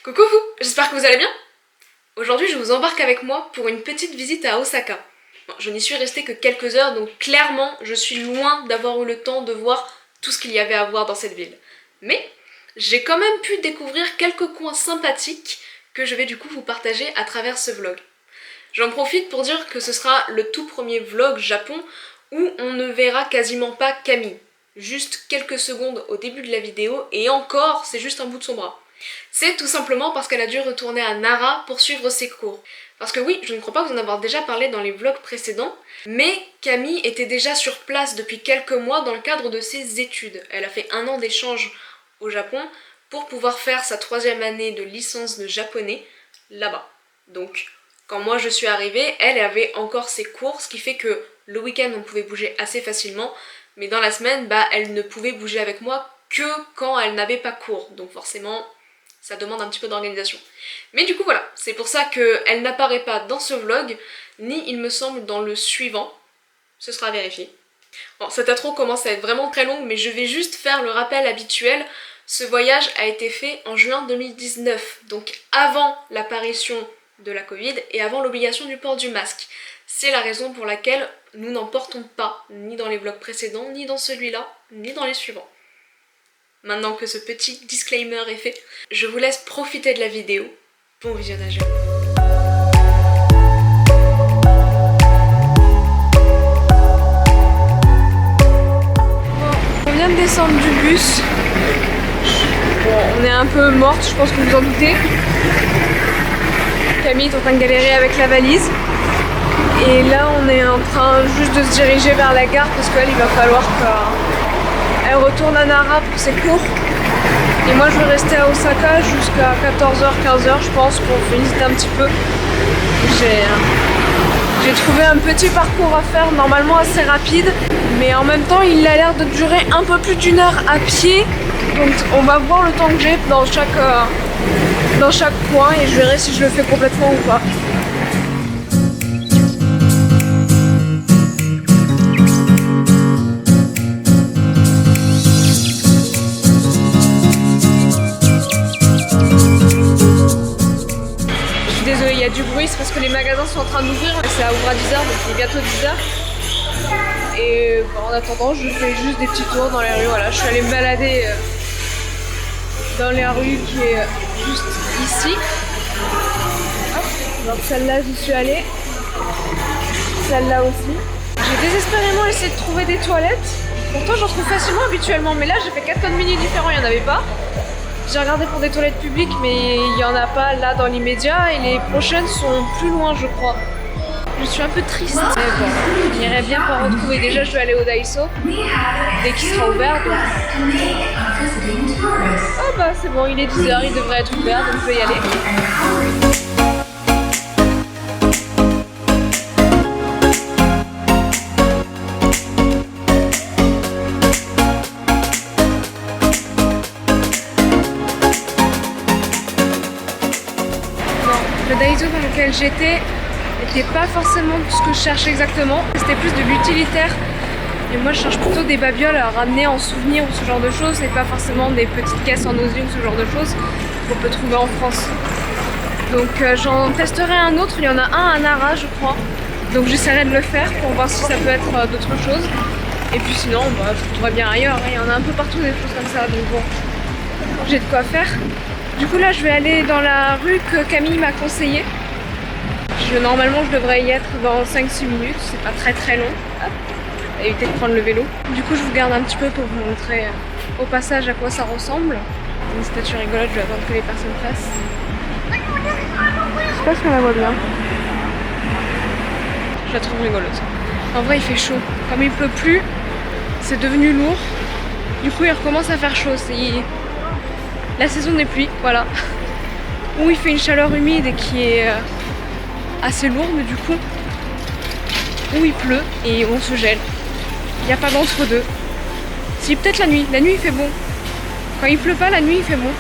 Coucou vous, j'espère que vous allez bien. Aujourd'hui je vous embarque avec moi pour une petite visite à Osaka. Bon, je n'y suis restée que quelques heures, donc clairement je suis loin d'avoir eu le temps de voir tout ce qu'il y avait à voir dans cette ville. Mais j'ai quand même pu découvrir quelques coins sympathiques que je vais du coup vous partager à travers ce vlog. J'en profite pour dire que ce sera le tout premier vlog Japon où on ne verra quasiment pas Camille. Juste quelques secondes au début de la vidéo et encore c'est juste un bout de son bras. C'est tout simplement parce qu'elle a dû retourner à Nara pour suivre ses cours. Parce que oui, je ne crois pas vous en avoir déjà parlé dans les vlogs précédents, mais Camille était déjà sur place depuis quelques mois dans le cadre de ses études. Elle a fait 1 an d'échange au Japon pour pouvoir faire sa 3e année de licence de japonais là-bas. Donc quand moi je suis arrivée, elle avait encore ses cours, ce qui fait que le week-end on pouvait bouger assez facilement, mais dans la semaine, elle ne pouvait bouger avec moi que quand elle n'avait pas cours. Donc forcément, ça demande un petit peu d'organisation. Mais du coup voilà, c'est pour ça qu'elle n'apparaît pas dans ce vlog, ni il me semble dans le suivant. Ce sera vérifié. Bon, cette intro commence à être vraiment très longue, mais je vais juste faire le rappel habituel. Ce voyage a été fait en juin 2019, donc avant l'apparition de la Covid et avant l'obligation du port du masque. C'est la raison pour laquelle nous n'en portons pas, ni dans les vlogs précédents, ni dans celui-là, ni dans les suivants. Maintenant que ce petit disclaimer est fait, je vous laisse profiter de la vidéo. Bon visionnage. Bon, on vient de descendre du bus. Bon, on est un peu morte, je pense que vous en doutez. Camille est en train de galérer avec la valise. Et là, on est en train juste de se diriger vers la gare parce qu'elle, il va falloir qu'elle retourne à Nara pour ses cours. Et moi, je vais rester à Osaka jusqu'à 14h, 15h, je pense, pour visiter un petit peu. J'ai trouvé un petit parcours à faire, normalement assez rapide. Mais en même temps, il a l'air de durer un peu plus d'1 heure à pied. Donc, on va voir le temps que j'ai dans chaque coin et je verrai si je le fais complètement ou pas. Désolée, il y a du bruit, c'est parce que les magasins sont en train d'ouvrir. Ça ouvre à 10h, donc il est bientôt 10h. Et en attendant, je fais juste des petits tours dans les rues. Voilà, je suis allée me balader dans les rues qui est juste ici. Hop. Donc celle-là, j'y suis allée. Celle-là aussi. J'ai désespérément essayé de trouver des toilettes. Pourtant, j'en trouve facilement habituellement. Mais là, j'ai fait 4 codes mini différents, il n'y en avait pas. J'ai regardé pour des toilettes publiques, mais il n'y en a pas là dans l'immédiat. Et les prochaines sont plus loin, je crois. Je suis un peu triste. Mais bon, il irait bien pour retrouver. Déjà, je vais aller au Daiso dès qu'il sera ouvert. Donc... oh bah c'est bon, il est 10h, il devrait être ouvert, donc je vais y aller. Le Daiso dans lequel j'étais n'était pas forcément ce que je cherchais exactement. C'était plus de l'utilitaire. Et moi je cherche plutôt des babioles à ramener en souvenir ou ce genre de choses. Et pas forcément des petites caisses en osier ou ce genre de choses qu'on peut trouver en France. Donc j'en testerai un autre. Il y en a un à Nara je crois. Donc j'essaierai de le faire pour voir si ça peut être d'autres choses. Et puis sinon je trouverai bien ailleurs. Il y en a un peu partout des choses comme ça. Donc bon, j'ai de quoi faire. Du coup là je vais aller dans la rue que Camille m'a conseillée. Normalement je devrais y être dans 5-6 minutes, c'est pas très long. Hop. Éviter de prendre le vélo. Du coup je vous garde un petit peu pour vous montrer au passage à quoi ça ressemble. Une statue rigolote, je vais attendre que les personnes passent. Je sais pas si on la voit bien. Je la trouve rigolote. En vrai il fait chaud. Comme il pleut plus, c'est devenu lourd. Du coup il recommence à faire chaud. La saison des pluies, voilà. Où il fait une chaleur humide et qui est assez lourde du coup. Où il pleut et on se gèle. Il n'y a pas d'entre-deux. Si peut-être la nuit il fait bon. Quand il pleut pas, la nuit il fait bon.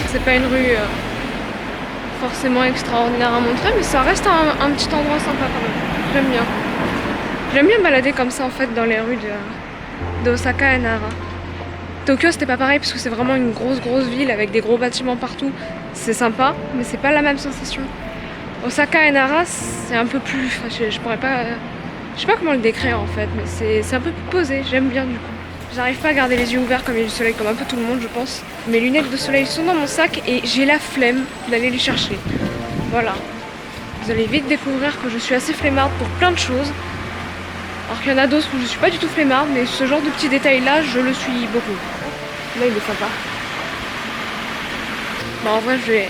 C'est pas une rue forcément extraordinaire à montrer, mais ça reste un petit endroit sympa quand même. J'aime bien. J'aime bien balader comme ça en fait dans les rues de Osaka et Nara. Tokyo c'était pas pareil parce que c'est vraiment une grosse ville avec des gros bâtiments partout. C'est sympa, mais c'est pas la même sensation. Osaka et Nara, c'est un peu plus... Enfin, je pourrais pas... Je sais pas comment le décrire en fait, mais c'est un peu plus posé, j'aime bien du coup. J'arrive pas à garder les yeux ouverts comme il y a du soleil, comme un peu tout le monde je pense. Mes lunettes de soleil sont dans mon sac et j'ai la flemme d'aller les chercher. Voilà. Vous allez vite découvrir que je suis assez flemmarde pour plein de choses. Alors qu'il y en a d'autres où je suis pas du tout flemmarde, mais ce genre de petits détails là, je le suis beaucoup. Là il est sympa. Bon en vrai je vais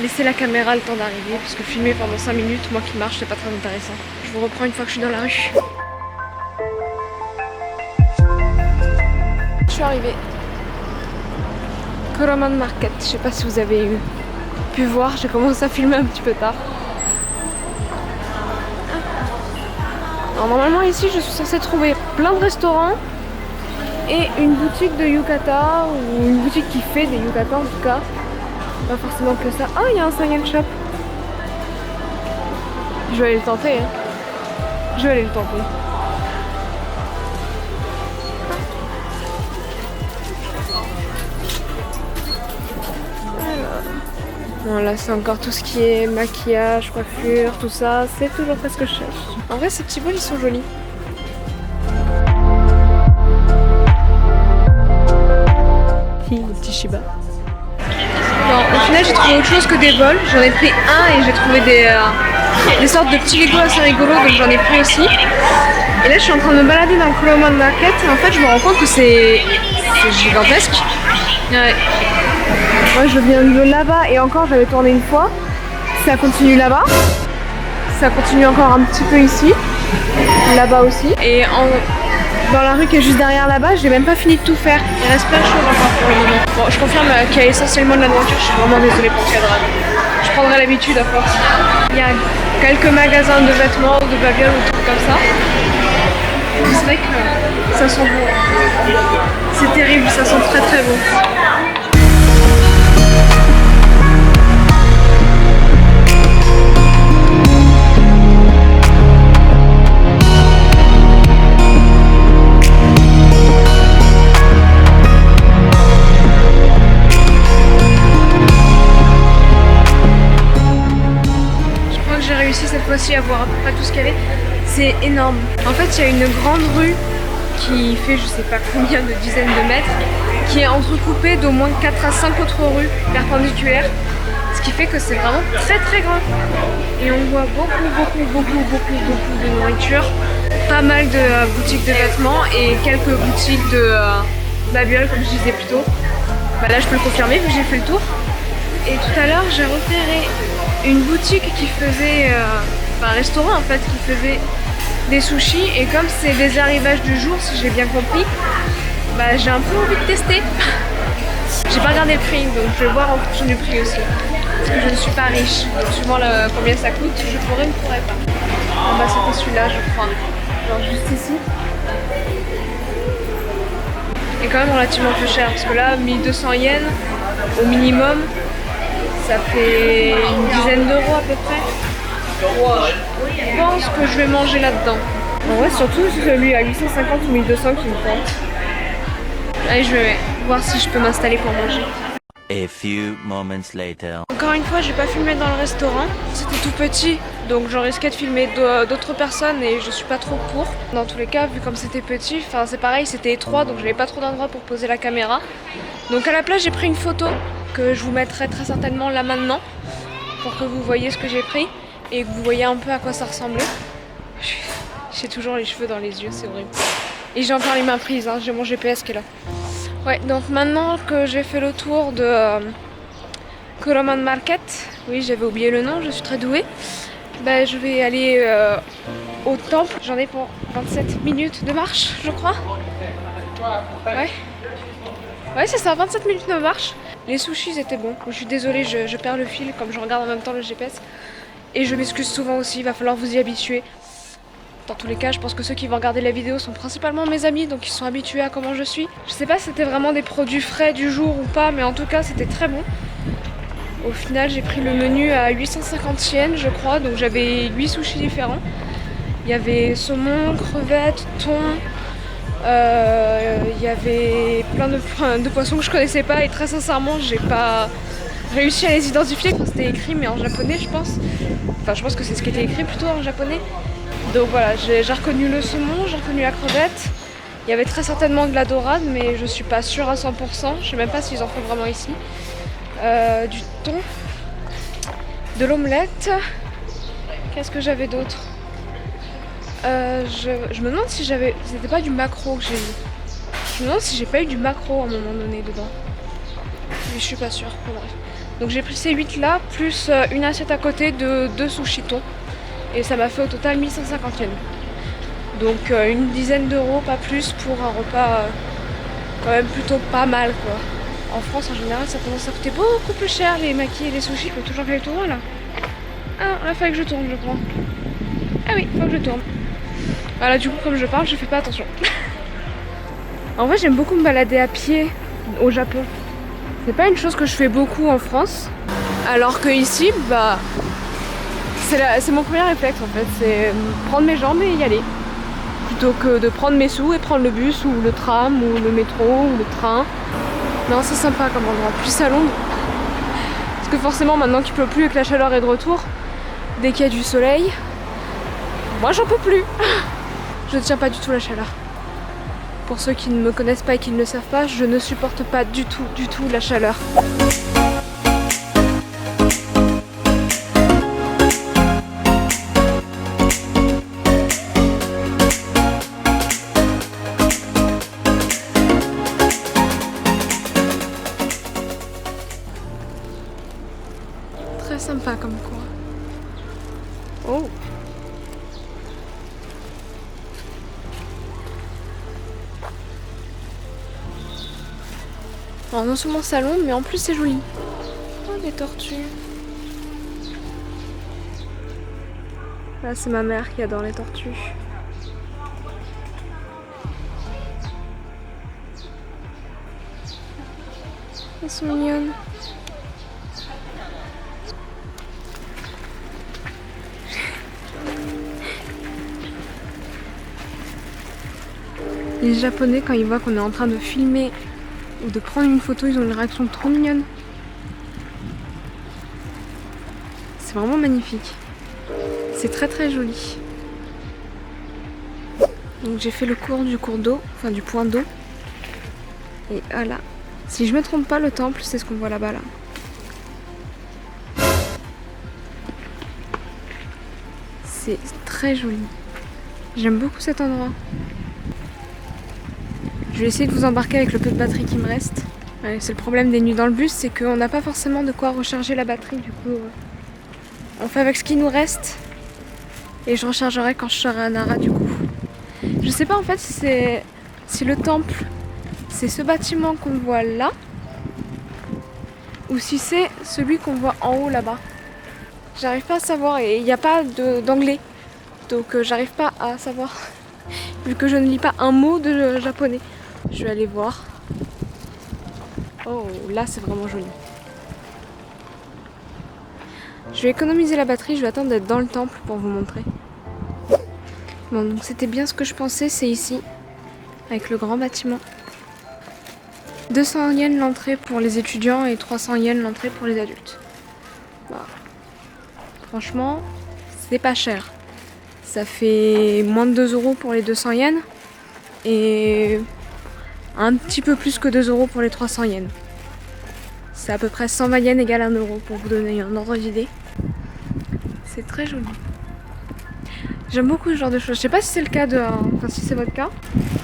laisser la caméra le temps d'arriver, parce que filmer pendant 5 minutes, moi qui marche, c'est pas très intéressant. Je vous reprends une fois que je suis dans la rue. Je suis arrivée. Kuroman Market, je sais pas si vous avez pu voir, j'ai commencé à filmer un petit peu tard. Alors normalement ici je suis censée trouver plein de restaurants et une boutique de yukata, ou une boutique qui fait des yukata en tout cas. Pas forcément que ça. Ah, il y a un Sanyan Shop. Je vais aller le tenter. Hein. Je vais aller le tenter. Voilà, c'est encore tout ce qui est maquillage, coiffure, tout ça. C'est toujours pas ce que je cherche. En vrai, ces petits boules, ils sont jolis. Le petit Shiba. Non, au final, j'ai trouvé autre chose que des bols. J'en ai pris un et j'ai trouvé des sortes de petits Lego assez rigolos, donc j'en ai pris aussi. Et là, je suis en train de me balader dans le Kuroman Market et en fait, je me rends compte que c'est gigantesque. Ouais. Moi je viens de là-bas et encore j'avais tourné une fois. Ça continue là-bas. Ça continue encore un petit peu ici. Là-bas aussi. Et dans la rue qui est juste derrière là-bas, j'ai même pas fini de tout faire. Il reste plein de choses encore pour le moment. Bon, je confirme qu'il y a essentiellement de la nourriture. Je suis vraiment désolée pour ce cadre. Je prendrai l'habitude à force. Il y a quelques magasins de vêtements ou de babioles ou trucs comme ça. C'est vrai que ça sent bon. C'est terrible, ça sent très très bon. Cette fois-ci à voir à peu près tout ce qu'il y avait. C'est énorme. En fait, il y a une grande rue qui fait je sais pas combien de dizaines de mètres, qui est entrecoupée d'au moins 4 à 5 autres rues perpendiculaires, ce qui fait que c'est vraiment très très grand. Et on voit beaucoup de nourriture, pas mal de boutiques de vêtements et quelques boutiques de babioles comme je disais plus tôt. Bah là je peux le confirmer vu que j'ai fait le tour. Et tout à l'heure j'ai repéré une boutique qui faisait, un restaurant en fait, qui faisait des sushis, et comme c'est des arrivages du jour si j'ai bien compris, bah j'ai un peu envie de tester. J'ai pas regardé le prix donc je vais voir en fonction du prix aussi. Parce que je ne suis pas riche, donc suivant combien ça coûte, je pourrais ou ne pourrais pas. Bon bah c'était celui-là je crois, genre juste ici. Et quand même relativement peu cher parce que là 1200 yens au minimum. Ça fait une dizaine d'euros à peu près. Je pense que je vais manger là-dedans. En vrai, surtout celui à 850 ou 1200 qui me tente. Allez, je vais voir si je peux m'installer pour manger. A few moments later. Encore une fois, j'ai pas filmé dans le restaurant. C'était tout petit, donc j'en risquais de filmer d'autres personnes et je suis pas trop pour. Dans tous les cas, vu comme c'était petit, enfin c'est pareil, c'était étroit, donc j'avais pas trop d'endroit pour poser la caméra. Donc à la place, j'ai pris une photo que je vous mettrai très certainement là maintenant pour que vous voyez ce que j'ai pris et que vous voyez un peu à quoi ça ressemblait. J'ai toujours les cheveux dans les yeux, c'est horrible. Et j'ai encore les mains prises, hein, j'ai mon GPS qui est là. Ouais, donc maintenant que j'ai fait le tour de Kuroman Market, oui j'avais oublié le nom, je suis très douée, bah, je vais aller au temple. J'en ai pour 27 minutes de marche, je crois. Ouais c'est ça, 27 minutes de marche. Les sushis étaient bons. Je suis désolée, je perds le fil comme je regarde en même temps le GPS. Et je m'excuse souvent aussi, il va falloir vous y habituer. Dans tous les cas, je pense que ceux qui vont regarder la vidéo sont principalement mes amis, donc ils sont habitués à comment je suis. Je sais pas si c'était vraiment des produits frais du jour ou pas, mais en tout cas c'était très bon. Au final, j'ai pris le menu à 850 yens, je crois, donc j'avais 8 sushis différents. Il y avait saumon, crevettes, thon, il y avait plein de poissons que je connaissais pas et très sincèrement j'ai pas réussi à les identifier quand c'était écrit, mais en japonais je pense. Enfin je pense que c'est ce qui était écrit plutôt en japonais. Donc voilà, j'ai reconnu le saumon, j'ai reconnu la crevette. Il y avait très certainement de la dorade, mais je suis pas sûre à 100%. Je sais même pas s'ils en font vraiment ici. Du thon, de l'omelette. Qu'est-ce que j'avais d'autre? Je me demande si j'avais... C'était pas du maquereau que j'ai eu. Je me demande si j'ai pas eu du maquereau à un moment donné dedans. Mais je suis pas sûre. Bon, bref. Donc j'ai pris ces 8 là, plus une assiette à côté de 2 sushis thon. Et ça m'a fait au total 1150 yens. Donc une dizaine d'euros, pas plus, pour un repas quand même plutôt pas mal quoi. En France en général ça commence à coûter beaucoup plus cher les makis et les sushis. Il faut toujours faire le tour là. Ah là fallait que je tourne je crois. Ah oui, faut que je tourne. Voilà, du coup comme je parle je fais pas attention. En vrai j'aime beaucoup me balader à pied au Japon. C'est pas une chose que je fais beaucoup en France. Alors que ici, bah c'est mon premier réflexe en fait, c'est prendre mes jambes et y aller. Plutôt que de prendre mes sous et prendre le bus ou le tram ou le métro ou le train. Non, c'est sympa comme endroit. Puis à Londres. Parce que forcément maintenant qu'il pleut plus et que la chaleur est de retour, dès qu'il y a du soleil, moi j'en peux plus. Je ne tiens pas du tout la chaleur. Pour ceux qui ne me connaissent pas et qui ne le savent pas, je ne supporte pas du tout la chaleur. Très sympa comme coin. Oh! Alors non seulement salon, mais en plus c'est joli. Oh, des tortues. Là c'est ma mère qui adore les tortues. Elles sont mignonnes. Les Japonais, quand ils voient qu'on est en train de filmer ou de prendre une photo, ils ont une réaction trop mignonne. C'est vraiment magnifique. C'est très très joli. Donc j'ai fait le cours du cours d'eau, enfin du point d'eau. Et voilà. Si je me trompe pas, le temple, c'est ce qu'on voit là-bas là. C'est très joli. J'aime beaucoup cet endroit. Je vais essayer de vous embarquer avec le peu de batterie qui me reste. C'est le problème des nuits dans le bus, c'est qu'on n'a pas forcément de quoi recharger la batterie. Du coup, on fait avec ce qui nous reste. Et je rechargerai quand je serai à Nara du coup. Je sais pas en fait si le temple, c'est ce bâtiment qu'on voit là, ou si c'est celui qu'on voit en haut là-bas. J'arrive pas à savoir et il n'y a pas d'anglais. Donc j'arrive pas à savoir, vu que je ne lis pas un mot de japonais. Je vais aller voir. Oh, là c'est vraiment joli. Je vais économiser la batterie, je vais attendre d'être dans le temple pour vous montrer. Bon, donc c'était bien ce que je pensais, c'est ici, avec le grand bâtiment. 200 yens l'entrée pour les étudiants et 300 yens l'entrée pour les adultes. Voilà. Franchement, c'est pas cher. Ça fait moins de 2 euros pour les 200 yens et un petit peu plus que 2 euros pour les 300 yens. C'est à peu près 120 yens égale 1 euro pour vous donner un ordre d'idée. C'est très joli. J'aime beaucoup ce genre de choses. Je sais pas si c'est le cas enfin si c'est votre cas.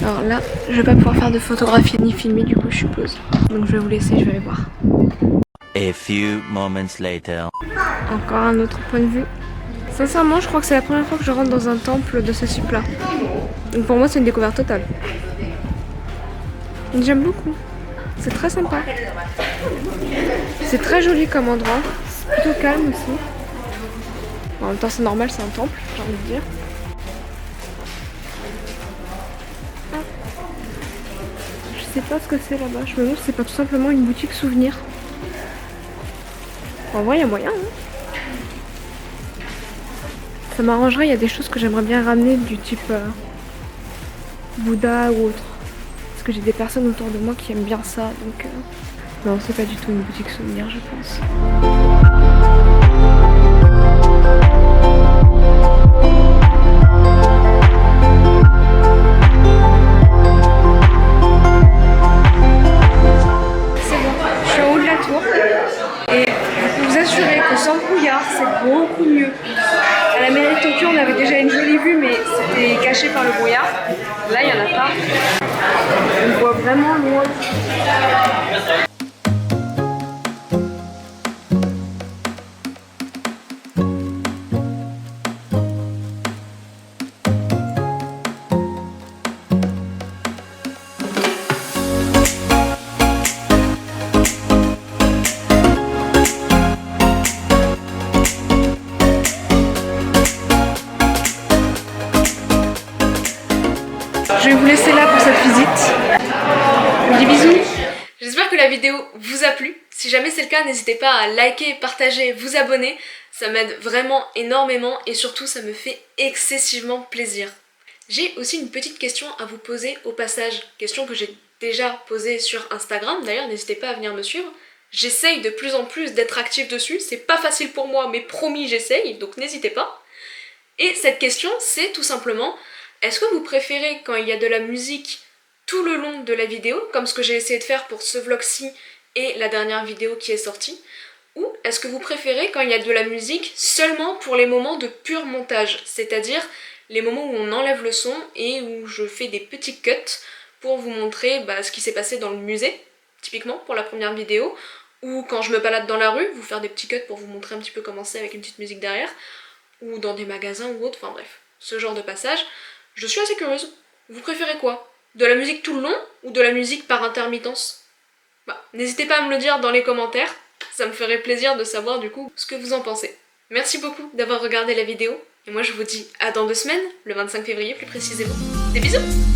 Alors là, je vais pas pouvoir faire de photographie ni filmer du coup je suppose. Donc je vais vous laisser, je vais aller voir. A few moments later. Encore un autre point de vue. Sincèrement, je crois que c'est la première fois que je rentre dans un temple de ce type-là. Donc pour moi, c'est une découverte totale. J'aime beaucoup. C'est très sympa. C'est très joli comme endroit. C'est plutôt calme aussi. En même temps, c'est normal, c'est un temple, j'ai envie de dire. Ah. Je sais pas ce que c'est là-bas. Je me demande si c'est pas tout simplement une boutique souvenir. En vrai, il y a moyen. Hein. Ça m'arrangerait, il y a des choses que j'aimerais bien ramener du type Bouddha ou autre. Parce que j'ai des personnes autour de moi qui aiment bien ça, donc non, c'est pas du tout une boutique souvenir, je pense. C'est bon, je suis en haut de la tour et je peux vous assurer que sans brouillard, c'est beaucoup mieux. À la mairie de Tokyo, on avait déjà une jolie vue, mais c'était caché par le brouillard. Là, il n'y en a pas. On voit vraiment loin. Je vais vous laisser là pour cette visite. Je vous dis bisous. J'espère que la vidéo vous a plu. Si jamais c'est le cas, n'hésitez pas à liker, partager, vous abonner. Ça m'aide vraiment énormément et surtout ça me fait excessivement plaisir. J'ai aussi une petite question à vous poser au passage. Question que j'ai déjà posée sur Instagram. D'ailleurs, n'hésitez pas à venir me suivre. J'essaye de plus en plus d'être active dessus. C'est pas facile pour moi, mais promis, j'essaye. Donc n'hésitez pas. Et cette question, c'est tout simplement... Est-ce que vous préférez quand il y a de la musique tout le long de la vidéo, comme ce que j'ai essayé de faire pour ce vlog-ci et la dernière vidéo qui est sortie, ou est-ce que vous préférez quand il y a de la musique seulement pour les moments de pur montage, c'est-à-dire les moments où on enlève le son et où je fais des petits cuts pour vous montrer ce qui s'est passé dans le musée, typiquement pour la première vidéo, ou quand je me balade dans la rue, vous faire des petits cuts pour vous montrer un petit peu comment c'est avec une petite musique derrière, ou dans des magasins ou autre, enfin bref, ce genre de passage. Je suis assez curieuse. Vous préférez quoi? De la musique tout le long ou de la musique par intermittence? N'hésitez pas à me le dire dans les commentaires. Ça me ferait plaisir de savoir du coup ce que vous en pensez. Merci beaucoup d'avoir regardé la vidéo. Et moi je vous dis à dans 2 semaines, le 25 février plus précisément. Des bisous!